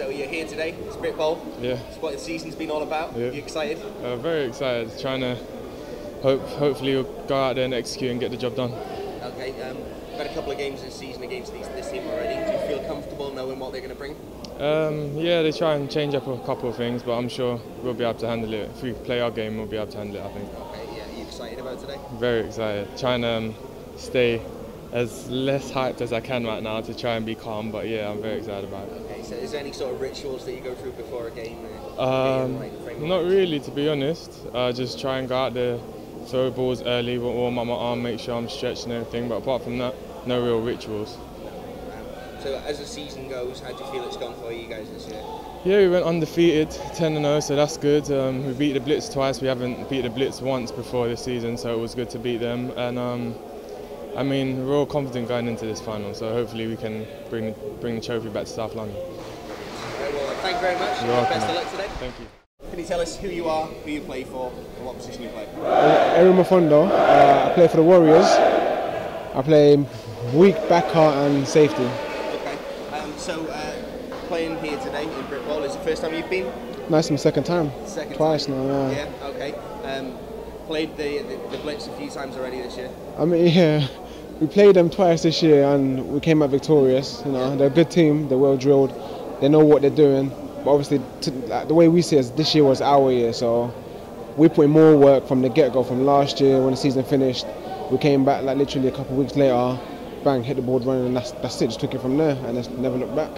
So you're here today, it's BritBowl. Yeah. It's what the season's been all about. Yeah. You excited? Very excited. Trying to hopefully we'll go out there and execute and get the job done. Okay. You've had a couple of games this season against this team already. Do you feel comfortable knowing what they're going to bring? Yeah, they try and change up a couple of things, but I'm sure we'll be able to handle it. If we play our game, we'll be able to handle it, I think. Okay, yeah. Are you excited about today? Very excited. Trying to stay as less hyped as I can right now to try and be calm, but yeah, I'm very excited about it. Okay, so is there any sort of rituals that you go through before a game? Not really, to be honest. Just try and go out there, throw balls early, warm up my arm, make sure I'm stretched and everything, but apart from that, no real rituals. So as the season goes, how do you feel it's gone for you guys this year? Yeah, we went undefeated, 10-0, so that's good. We beat the Blitz twice. We haven't beat the Blitz once before this season, so it was good to beat them. And I mean, we're all confident going into this final, so hopefully we can bring the trophy back to South London. Well, thank you very much. Best of luck today. Thank you. Can you tell us who you are, who you play for, and what position you play? Erin Mafondo. I play for the Warriors. I play weak backer and safety. Okay. Playing here today in BritBowl, is it the first time you've been? No, it's my second time. Twice now. Yeah. Okay. Played the Blitz a few times already this year. I mean, yeah, we played them twice this year and we came out victorious. You know, they're a good team. They're well drilled. They know what they're doing. But obviously, the way we see it, this year was our year. So we put in more work from the get-go. From last year when the season finished, we came back like literally a couple of weeks later. Bang, hit the board running, and that's it. Just took it from there, and just never looked back.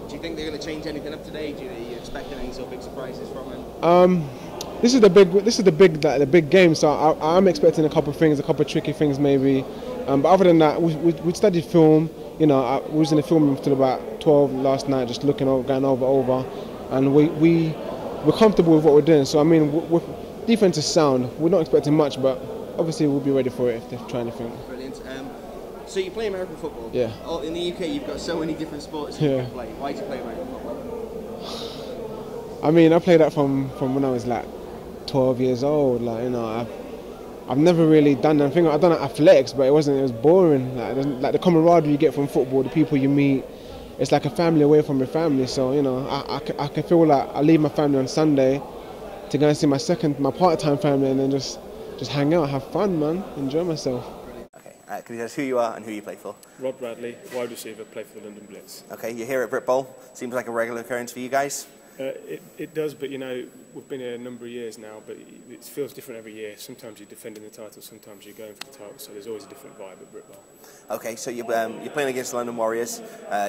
Do you think they're going to change anything up today? Are you expecting any sort of big surprises from them? This is the big game. So I'm expecting a couple of things, a couple of tricky things maybe. But other than that, we studied film. You know, we was in the film room till about 12 last night, just looking over, going over, and we're comfortable with what we're doing. So I mean, defense is sound. We're not expecting much, but obviously we'll be ready for it if they try anything. Brilliant. So you play American football? Yeah. In the UK, you've got so many different sports you can play. Why do you play American football? I mean, I played that from when I was like 12 years old. Like, you know, I've never really done anything. I've done athletics, but it was boring. Like the camaraderie you get from football, the people you meet, it's like a family away from your family. So, you know, I can feel like I leave my family on Sunday to go and see my part-time family, and then just hang out, have fun, man, enjoy myself. Can you tell us who you are and who you play for? Rob Bradley, wide receiver, play for the London Blitz. Okay, you're here at BritBowl. Seems like a regular occurrence for you guys. It does, but you know, we've been here a number of years now, but it feels different every year. Sometimes you're defending the title, sometimes you're going for the title, so there's always a different vibe at BritBowl. Okay, so you're playing against the London Warriors.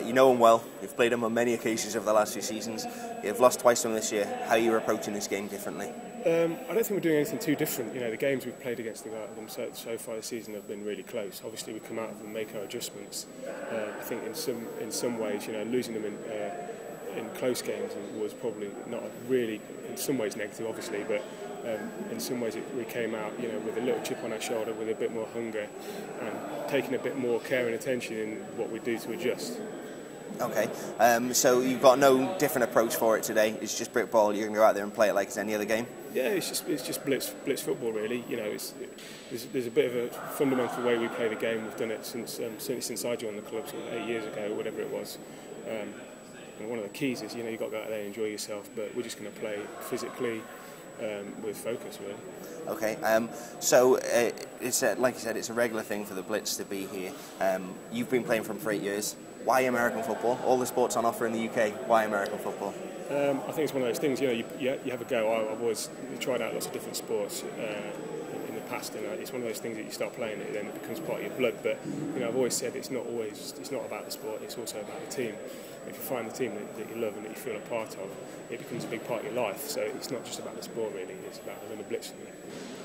You know them well. You've played them on many occasions over the last few seasons. You've lost twice to them this year. How are you approaching this game differently? I don't think we're doing anything too different. You know, the games we've played against them so far this season have been really close. Obviously, we come out of them and make our adjustments. I think in some ways, you know, losing them in close games was probably not really, in some ways negative, obviously, but in some ways we came out, you know, with a little chip on our shoulder, with a bit more hunger, and taking a bit more care and attention in what we do to adjust. Okay, so you've got no different approach for it today. It's just BritBowl. You're going to go out there and play it like it's any other game. Yeah, it's just blitz football, really. You know, there's a bit of a fundamental way we play the game. We've done it certainly since I joined the club, 8 years ago, or whatever it was. And one of the keys is, you know, you've got to go out there and enjoy yourself, but we're just going to play physically with focus, really. Okay, so it's like you said, it's a regular thing for the Blitz to be here. You've been playing for 8 years. Why American football? All the sports on offer in the UK. Why American football? I think it's one of those things. You know, you have a go. I've always tried out lots of different sports in the past, and it's one of those things that you start playing it, then it becomes part of your blood. But you know, I've always said it's not about the sport. It's also about the team. If you find the team that you love and that you feel a part of, it becomes a big part of your life. So it's not just about the sport, really. It's about the London Blitz.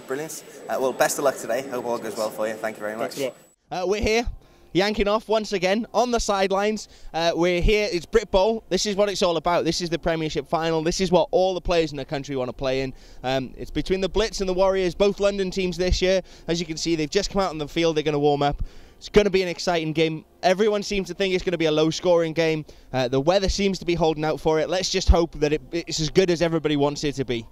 Brilliant. Well, best of luck today. Hope all goes well for you. Thank you very much. Thanks a lot. We're here, yanking off once again on the sidelines. We're here. It's BritBowl. This is what it's all about. This is the Premiership final. This is what all the players in the country want to play in. It's between the Blitz and the Warriors, both London teams this year. As you can see, they've just come out on the field. They're going to warm up. It's going to be an exciting game. Everyone seems to think it's going to be a low-scoring game. The weather seems to be holding out for it. Let's just hope that it's as good as everybody wants it to be.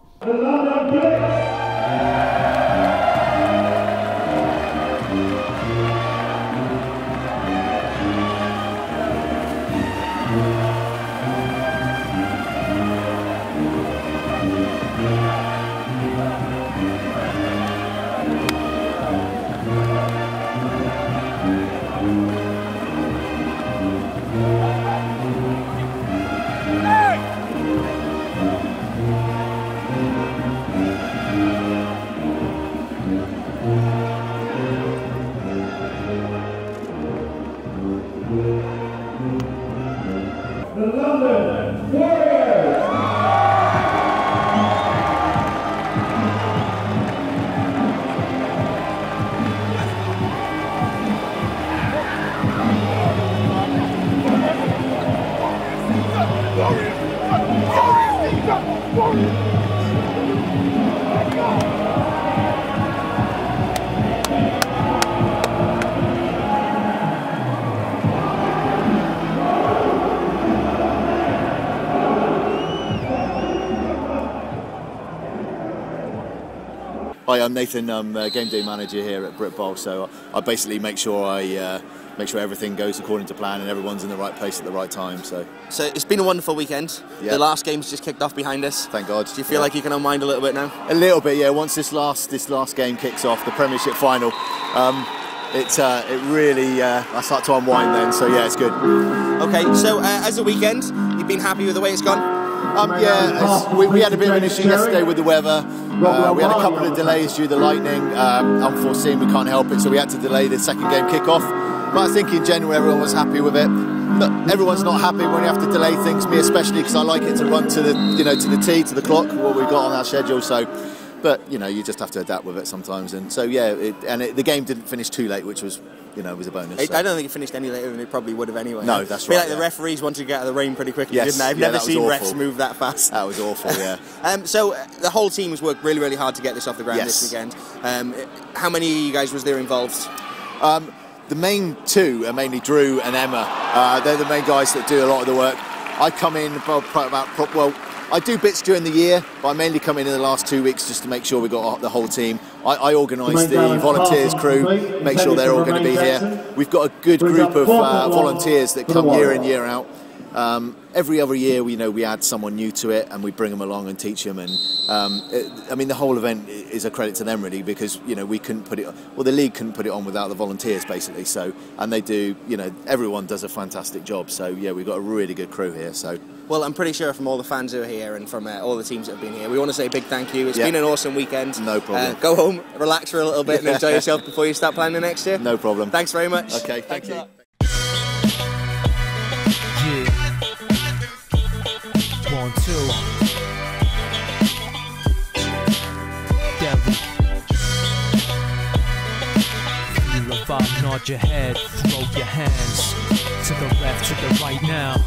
Hi, I'm Nathan. I'm game day manager here at BritBowl, so I basically make sure everything goes according to plan and everyone's in the right place at the right time. So it's been a wonderful weekend. Yeah. The last game's just kicked off behind us. Thank God. Do you feel like you can unwind a little bit now? A little bit, yeah. Once this last game kicks off, the Premiership final, it really I start to unwind then. So yeah, it's good. Okay, so as a weekend, you've been happy with the way it's gone? We had a bit of an issue yesterday with the weather. We had a couple of delays due to the lightning. Unforeseen, we can't help it, so we had to delay the second game kick-off. But I think in general everyone was happy with it. Everyone's not happy when you have to delay things, me especially, because I like it to run to the clock, what we've got on our schedule. So, but you just have to adapt with it sometimes. And so yeah, the game didn't finish too late, which was was a bonus. I don't think it finished any later than it probably would have anyway. No, that's right. right. Like the referees wanted to get out of the rain pretty quickly, yes, didn't they? I've never seen refs move that fast. That was awful, yeah. So the whole team has worked really, really hard to get this off the ground Yes. this weekend. How many of you guys was there involved? The main two are mainly Drew and Emma. They're the main guys that do a lot of the work. I come in I do bits during the year, but I mainly come in the last 2 weeks just to make sure we got the whole team. I organise the volunteers crew, make sure they're all going to be here. We've got a good group of volunteers that come year in, year out. Every other year, we add someone new to it and we bring them along and teach them. And the whole event is a credit to them really, because we couldn't put it. Well, the league couldn't put it on without the volunteers basically. So, and they do. Everyone does a fantastic job. So yeah, we've got a really good crew here. So. Well, I'm pretty sure from all the fans who are here and from all the teams that have been here, we want to say a big thank you. It's been an awesome weekend. No problem. Go home, relax for a little bit and enjoy yourself before you start planning next year. No problem. Thanks very much. Okay, thank you. Yeah. 1, 2. Devil. Feel the vibe, nod your head, throw your hands to the left, to the right now.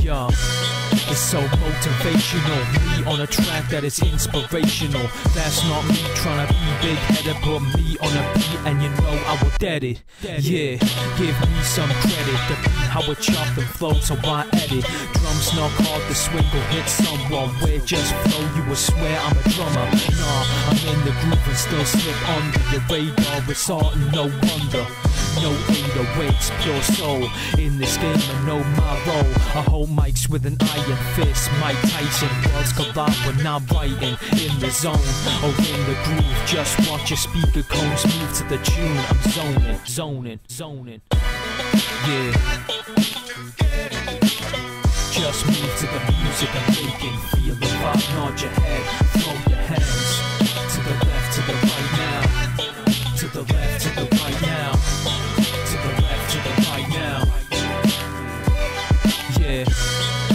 Yo, it's so motivational. Me on a track that is inspirational. That's not me trying to be big-headed, put me on a beat and I will dead it. Yeah, give me some credit. The beat, how it chopped and flowed, so I edit. Drums knock hard, the swing will hit someone. Where just flow, you will swear I'm a drummer. Nah, I'm in the groove and still slip under your radar. It's art and no wonder. No 808s, pure soul. In this game I know my role. I hold mics with an iron fist. Mike Tyson, worlds collide when I'm writing. In the zone or in the groove. Just watch your speaker cones move to the tune. I'm zoning. Yeah. Just move to the music I'm making. Feel the vibe, nod your head, throw your hands to the left, to the right now. To the left, to the right now. To the left, to the right now. Yeah,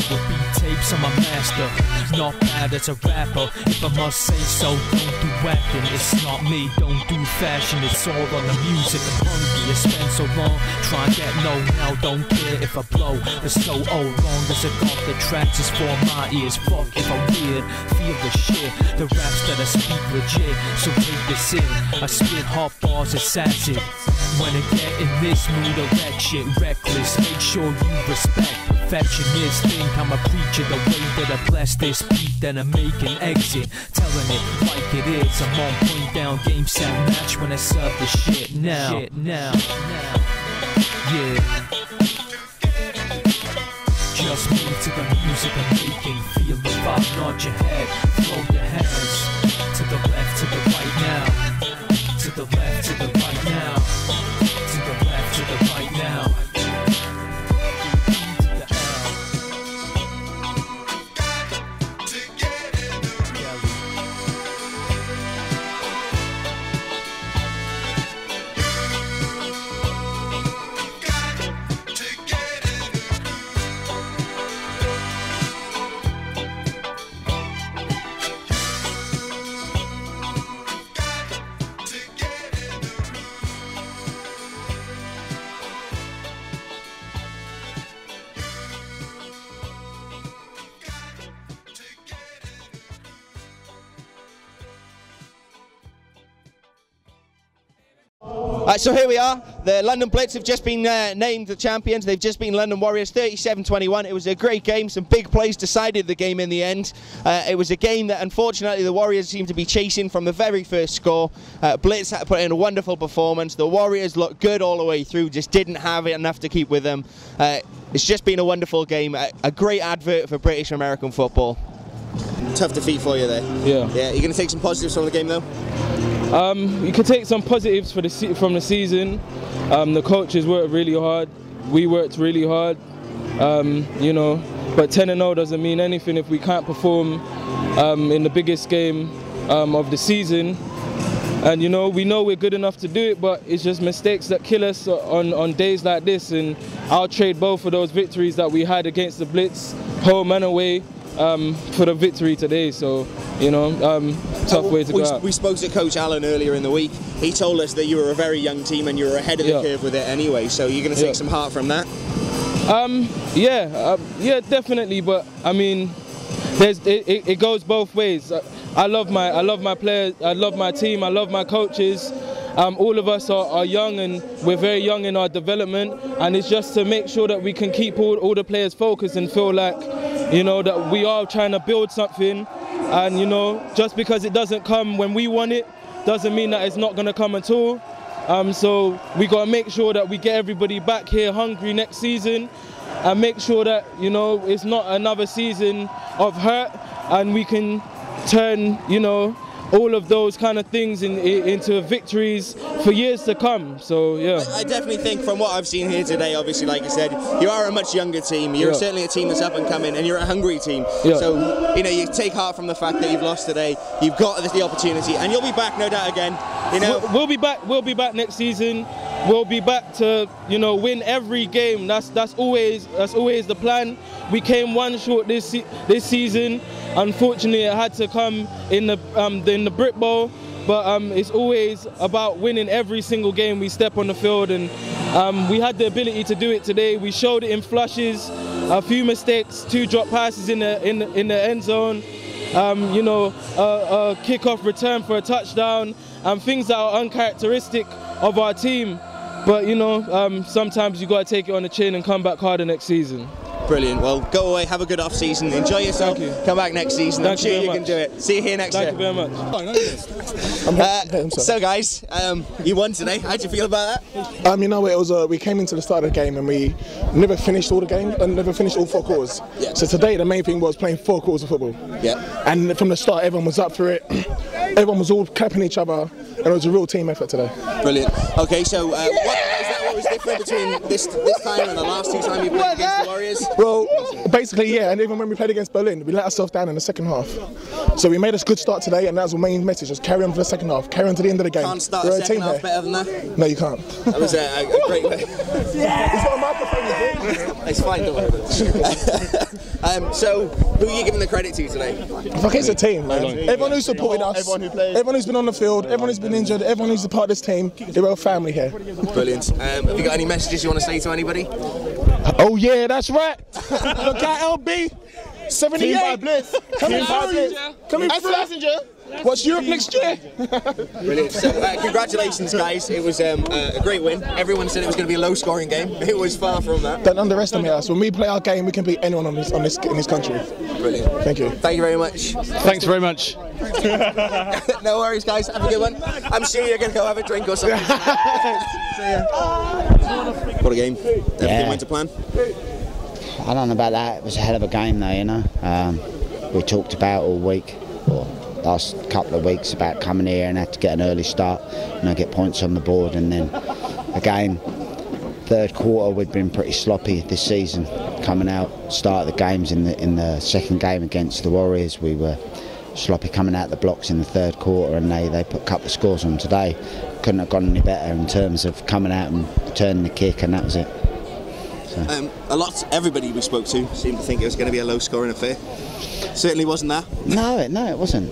with beat tapes, I'm a master. Not bad as a rapper, if I must say so. Don't do acting, it's not me. Don't do fashion, it's all on the music. I'm hungry, I spent so long trying to get no. Now don't care if I blow. It's so old, long as it off the tracks is for my ears. Fuck if I'm weird, feel the shit. The raps that I speak legit, so take this in. I spit hot bars, it's acid. When I get in this mood, I wreck shit reckless. Make sure you respect perfectionists. Think I'm a preacher, the way that I bless this beat, then I make an exit. Telling it like it is. I'm on point down, game set match when I serve the shit now. Yeah. Just move to the music I'm making. Feel the vibe, nod your head, throw your hands to the left, to the right now. To the left, to the right now. To the left, to the right now. So here we are. The London Blitz have just been named the champions. They've just been London Warriors 37-21. It was a great game. Some big plays decided the game in the end. It was a game that unfortunately the Warriors seemed to be chasing from the very first score. Blitz had to put in a wonderful performance. The Warriors looked good all the way through, just didn't have enough to keep with them. It's just been a wonderful game. A great advert for British American football. Tough defeat for you there. Yeah. Yeah. You're going to take some positives from the game though? You can take some positives from the season. The coaches worked really hard. We worked really hard. You know, but 10-0 doesn't mean anything if we can't perform in the biggest game of the season. And you know, we know we're good enough to do it, but it's just mistakes that kill us on days like this. And I'll trade both of those victories that we had against the Blitz, home and away, for the victory today. So, you know, tough way to go out. We spoke to Coach Allen earlier in the week. He told us that you were a very young team and you were ahead of the curve with it anyway. So you're going to take some heart from that? Yeah, definitely. But I mean, it goes both ways. I love my players. I love my team. I love my coaches. All of us are young and we're very young in our development, and it's just to make sure that we can keep all the players focused and feel like, you know, that we are trying to build something. And you know, just because it doesn't come when we want it doesn't mean that it's not going to come at all. So we got to make sure that we get everybody back here hungry next season, and make sure that, you know, it's not another season of hurt, and we can turn, you know, all of those kind of things into victories for years to come. So yeah, I definitely think from what I've seen here today, obviously, like I said, you are a much younger team. You're certainly a team that's up and coming, and you're a hungry team. So you know, you take heart from the fact that you've lost today. You've got the opportunity, and you'll be back, no doubt, again. You know, we'll be back. We'll be back next season. We'll be back to, you know, win every game. That's always the plan. We came one short this season. Unfortunately, it had to come in the BritBowl, but it's always about winning every single game we step on the field, and we had the ability to do it today. We showed it in flushes, a few mistakes, 2 drop passes in the end zone, you know, a kickoff return for a touchdown, and things that are uncharacteristic of our team. But you know, sometimes you got to take it on the chin and come back harder next season. Brilliant. Well, go away, have a good off season, enjoy yourself. Thank you. Come back next season. I'm sure you can do it. See you here next year. Thank you very much. So guys, you won today. How'd you feel about that? You know, it was we came into the start of the game and we never finished all the game and never finished all 4 quarters. Yeah. So today the main thing was playing 4 quarters of football. Yeah. And from the start, everyone was up for it. Everyone was all clapping each other, and it was a real team effort today. Brilliant. Okay, so what was different between this time and the last 2 times you played against the Warriors? Well, basically, yeah, and even when we played against Berlin, we let ourselves down in the second half. So we made a good start today, and that was the main message, just carry on for the second half, carry on to the end of the game. Can't start a second half better than that? No, you can't. That was a great way. It's not a microphone, it's fine, don't worry about it. So, who are you giving the credit to today? Fuck, it's a team, man. Everyone who's supported us, everyone who played, everyone who's been on the field, everyone who's been injured, everyone who's a part of this team, we're a family here. Brilliant. Have you got any messages you want to say to anybody? Oh yeah, that's right. Look at LB, 78. Coming through. Watch Europe next year. Brilliant. So, congratulations, guys. It was a great win. Everyone said it was going to be a low-scoring game. It was far from that. Don't underestimate us. When we play our game, we can beat anyone in this country. Brilliant. Thank you. Thank you very much. Thanks very much. No worries, guys. Have a good one. I'm sure you're going to go have a drink or something. See ya. What a game. Everything went to plan? I don't know about that. It was a hell of a game, though, you know. We talked about all week, or last couple of weeks, about coming here and had to get an early start, you know, get points on the board, and then again, third quarter we've been pretty sloppy this season. Coming out, start of the games in the second game against the Warriors, we were sloppy coming out the blocks in the third quarter, and they put a couple of scores on today. Couldn't have gone any better in terms of coming out and turning the kick, and that was it. So. Everybody we spoke to seemed to think it was going to be a low-scoring affair. Certainly wasn't that. No, it wasn't.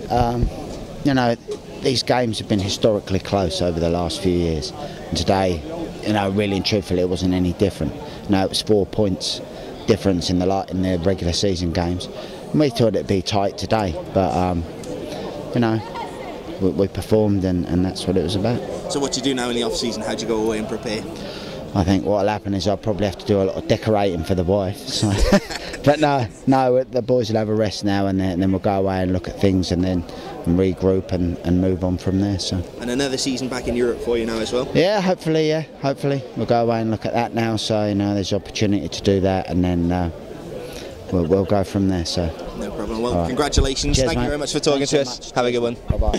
You know, these games have been historically close over the last few years, and today, you know, really and truthfully, it wasn't any different. You know, it was 4 points difference in the regular season games. And we thought it'd be tight today, but you know, we performed, and that's what it was about. So what do you do now in the off season? How do you go away and prepare? I think what'll happen is I'll probably have to do a lot of decorating for the wife. So. But no, the boys will have a rest now, and then we'll go away and look at things, and then regroup and move on from there. So. And another season back in Europe for you now as well? Yeah, hopefully we'll go away and look at that now. So there's opportunity to do that, and then we'll go from there. So. No problem. Well, congratulations. Cheers, Thank you very much for talking to us. Have a good one. Bye-bye.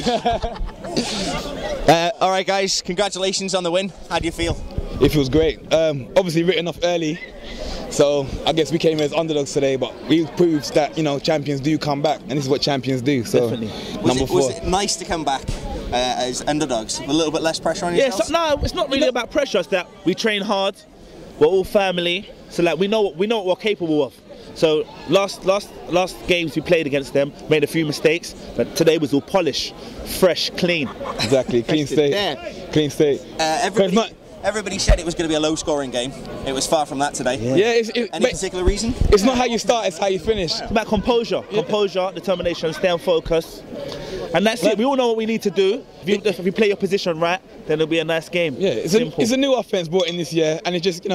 All right, guys. Congratulations on the win. How do you feel? It feels great. Obviously written off early, so I guess we came here as underdogs today, but we proved that champions do come back, and this is what champions do. So definitely. Was it nice to come back as underdogs? A little bit less pressure on yourselves? Yeah, no, it's not really about pressure. It's that we train hard. We're all family, so like we know what we're capable of. So last games we played against them, made a few mistakes, but today was all polished, fresh, clean. Exactly, clean state. Yeah. Clean state. Everybody said it was going to be a low-scoring game. It was far from that today. Yeah. Any particular reason? It's not how you start; it's how you finish. It's about composure, determination, stay on focus, and that's it. We all know what we need to do. If you play your position right, then it'll be a nice game. Yeah, it's a new offense brought in this year, and it just it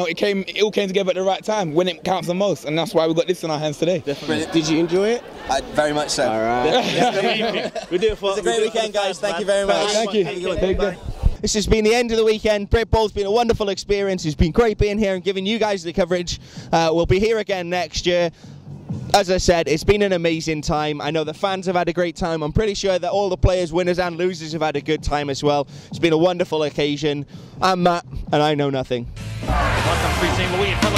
all came together at the right time when it counts the most, and that's why we got this in our hands today. Definitely. Did you enjoy it? Very much so. All right. We do it for. It's a great weekend, guys. Thank you very much. Thank you. This has been the end of the weekend. BritBowl's been a wonderful experience. It's been great being here and giving you guys the coverage. We'll be here again next year. As I said, it's been an amazing time. I know the fans have had a great time. I'm pretty sure that all the players, winners and losers, have had a good time as well. It's been a wonderful occasion. I'm Matt, and I know nothing. 1-3 team away from